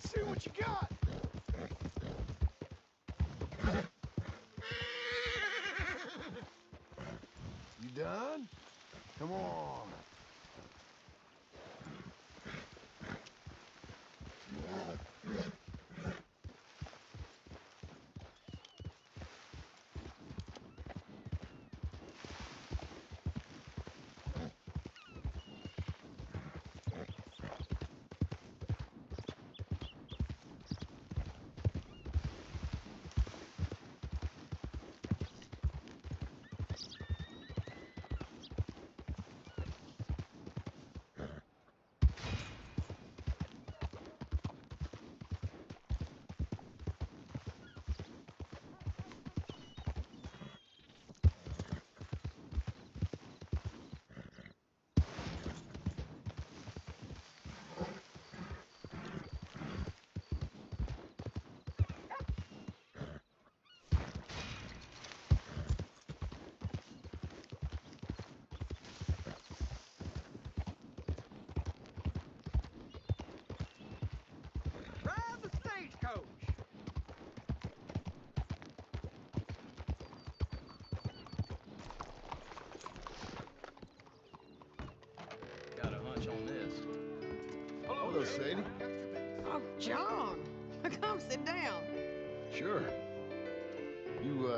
Let's see what you got. You done? Come on. Stagecoach. Got a hunch on this. Hello, Sadie. Oh, John. Come sit down. Sure. You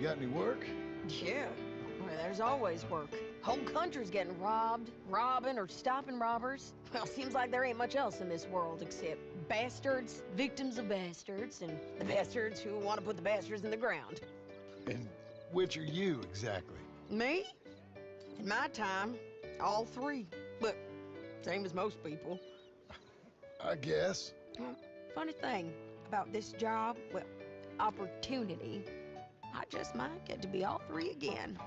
got any work? Yeah. Well, there's always work. Whole country's getting robbed, robbing, or stopping robbers. Well, seems like there ain't much else in this world except bastards, victims of bastards, and the bastards who want to put the bastards in the ground. And which are you, exactly? Me? In my time, all three. But same as most people. I guess. Funny thing about this job, well, opportunity, I just might get to be all three again.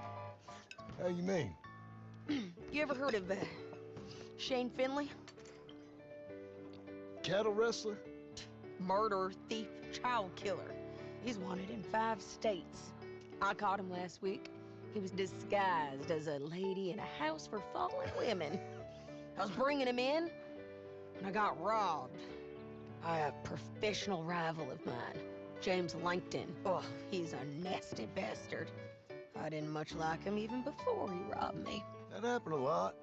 How you mean? You ever heard of Shane Finley? Cattle wrestler? Murderer, thief, child killer. He's wanted in 5 states. I caught him last week. He was disguised as a lady in a house for fallen women. I was bringing him in, and I got robbed by a professional rival of mine, James Langton. Oh, he's a nasty bastard. I didn't much like him even before he robbed me. That happened a lot.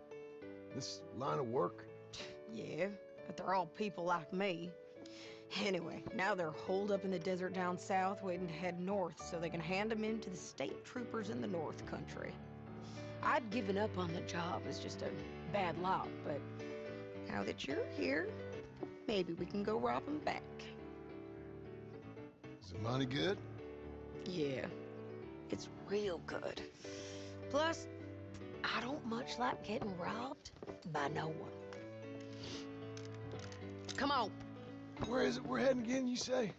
This line of work. Yeah, but they're all people like me. Anyway, now they're holed up in the desert down south, waiting to head north so they can hand them in to the state troopers in the north country. I'd given up on the job as just a bad lot, but now that you're here, maybe we can go rob them back. Is the money good? Yeah, it's real good. Plus, I don't much like getting robbed by no one. Come on. Where is it we're heading again, you say?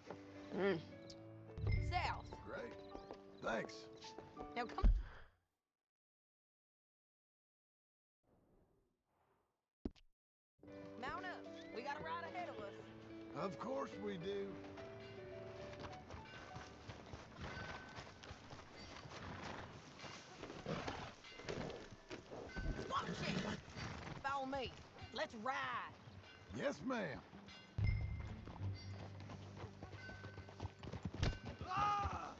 South. Great. Thanks. Now come. Mount up. We got a ride ahead of us. Of course we do. Squawk shit. Follow me. Let's ride. Yes, ma'am. Ah!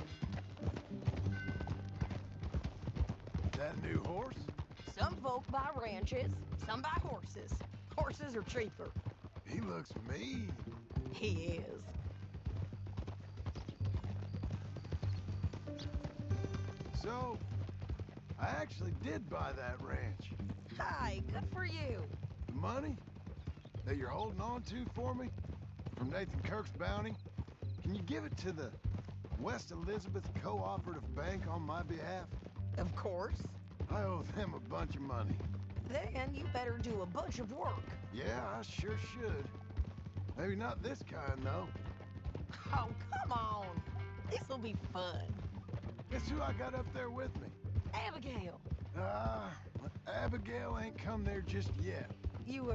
That a new horse? Some folk buy ranches, some buy horses. Horses are cheaper. He looks mean. He is. So, I actually did buy that ranch. Hi, good for you. The money that you're holding on to for me from Nathan Kirk's bounty, can you give it to the West Elizabeth Cooperative Bank on my behalf? Of course. I owe them a bunch of money. Then you better do a bunch of work. Yeah, I sure should. Maybe not this kind, though. Oh, come on. This'll be fun. Guess who I got up there with me? Abigail. Abigail ain't come there just yet. You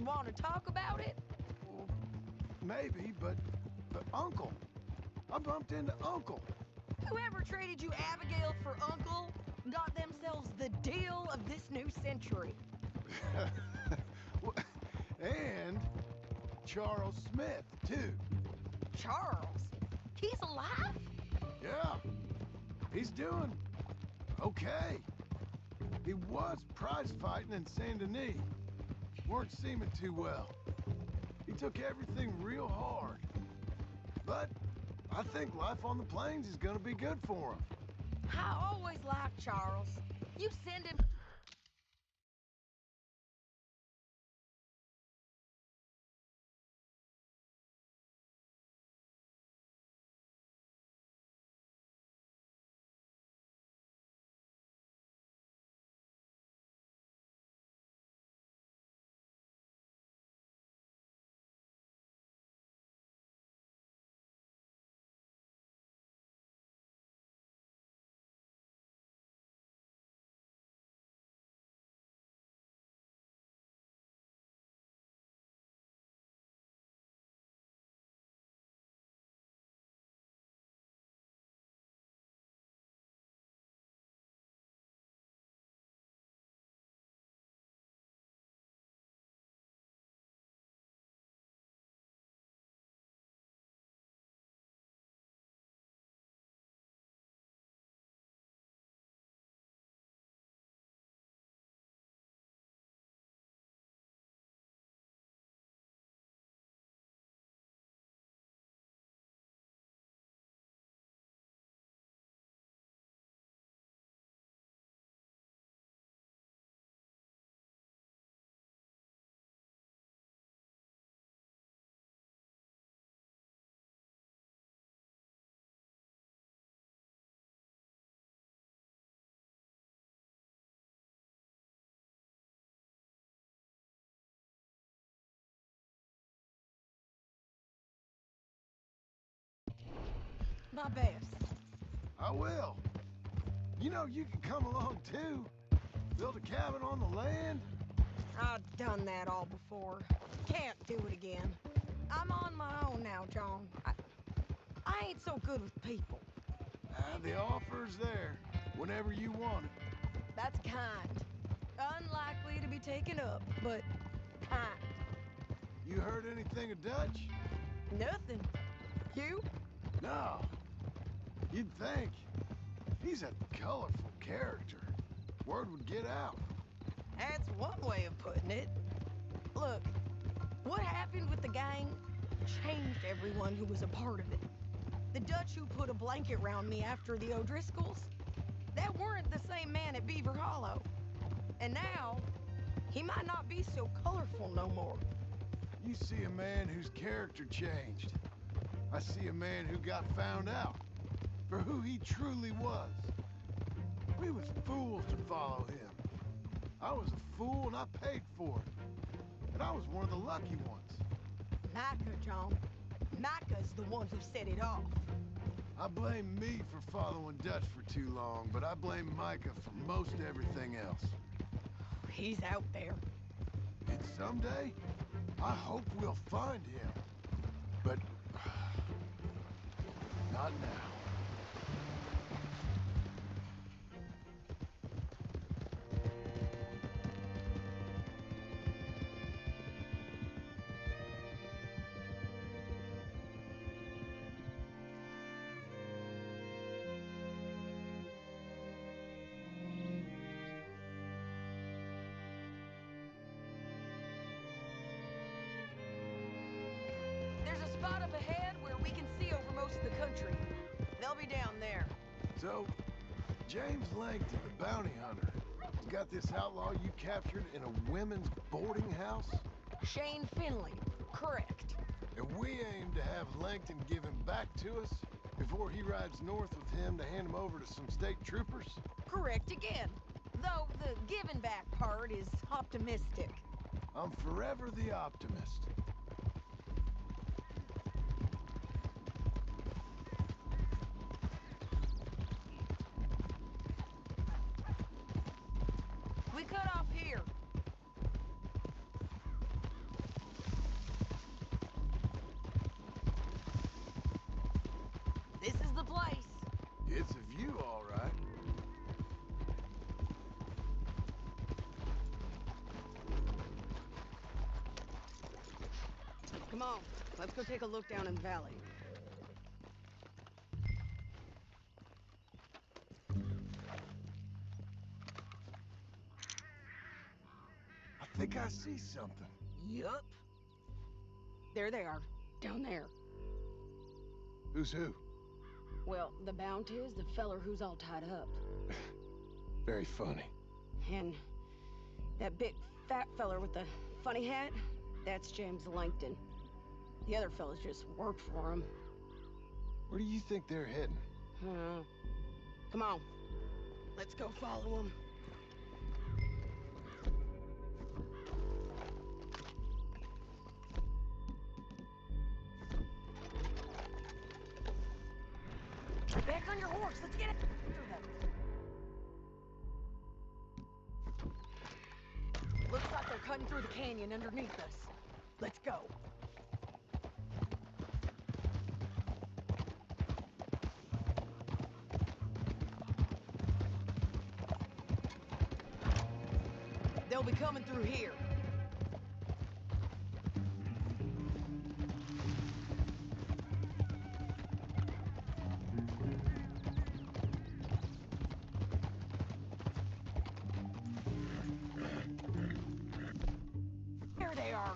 want to talk about it? Well, maybe, but Uncle. I bumped into Uncle. Whoever traded you Abigail for Uncle got themselves the deal of this new century. And Charles Smith, too. Charles? He's alive? Yeah, he's doing okay. He was prize fighting in Saint Denis. Weren't seeming too well. He took everything real hard. But I think life on the plains is gonna be good for him. I always liked Charles. You send him... My best. I will. You know, you can come along too. Build a cabin on the land. I've done that all before. Can't do it again. I'm on my own now, John. I ain't so good with people. The offer's there whenever you want it. That's kind. Unlikely to be taken up, but kind. You heard anything of Dutch? Nothing. You? No. You'd think. He's a colorful character. Word would get out. That's one way of putting it. Look, what happened with the gang changed everyone who was a part of it. The Dutch who put a blanket round me after the O'Driscolls, that weren't the same man at Beaver Hollow. And now, he might not be so colorful no more. You see a man whose character changed. I see a man who got found out for who he truly was. We was fools to follow him. I was a fool and I paid for it. And I was one of the lucky ones. Micah, John. Micah's the one who set it off. I blame me for following Dutch for too long, but I blame Micah for most everything else. He's out there. And someday, I hope we'll find him. But not now. There's a spot up ahead where we can see over most of the country. They'll be down there. So, James Langton, the bounty hunter, has got this outlaw you captured in a women's boarding house? Shane Finley. Correct. And we aim to have Langton give him back to us before he rides north with him to hand him over to some state troopers? Correct again. Though the giving back part is optimistic. I'm forever the optimist. We cut off here. This is the place. It's a view, all right. Come Let's go take a look down in the valley. I think I see something. Yup. There they are, down there. Who's who? Well, the bounty is the feller who's all tied up. Very funny. And that big fat feller with the funny hat, that's James Langton. The other fellas just work for him. Where do you think they're heading? Come on, let's go follow them. Back on your horse, let's get it. Looks like they're cutting through the canyon underneath us. Let's go. They'll be coming through here. There they are.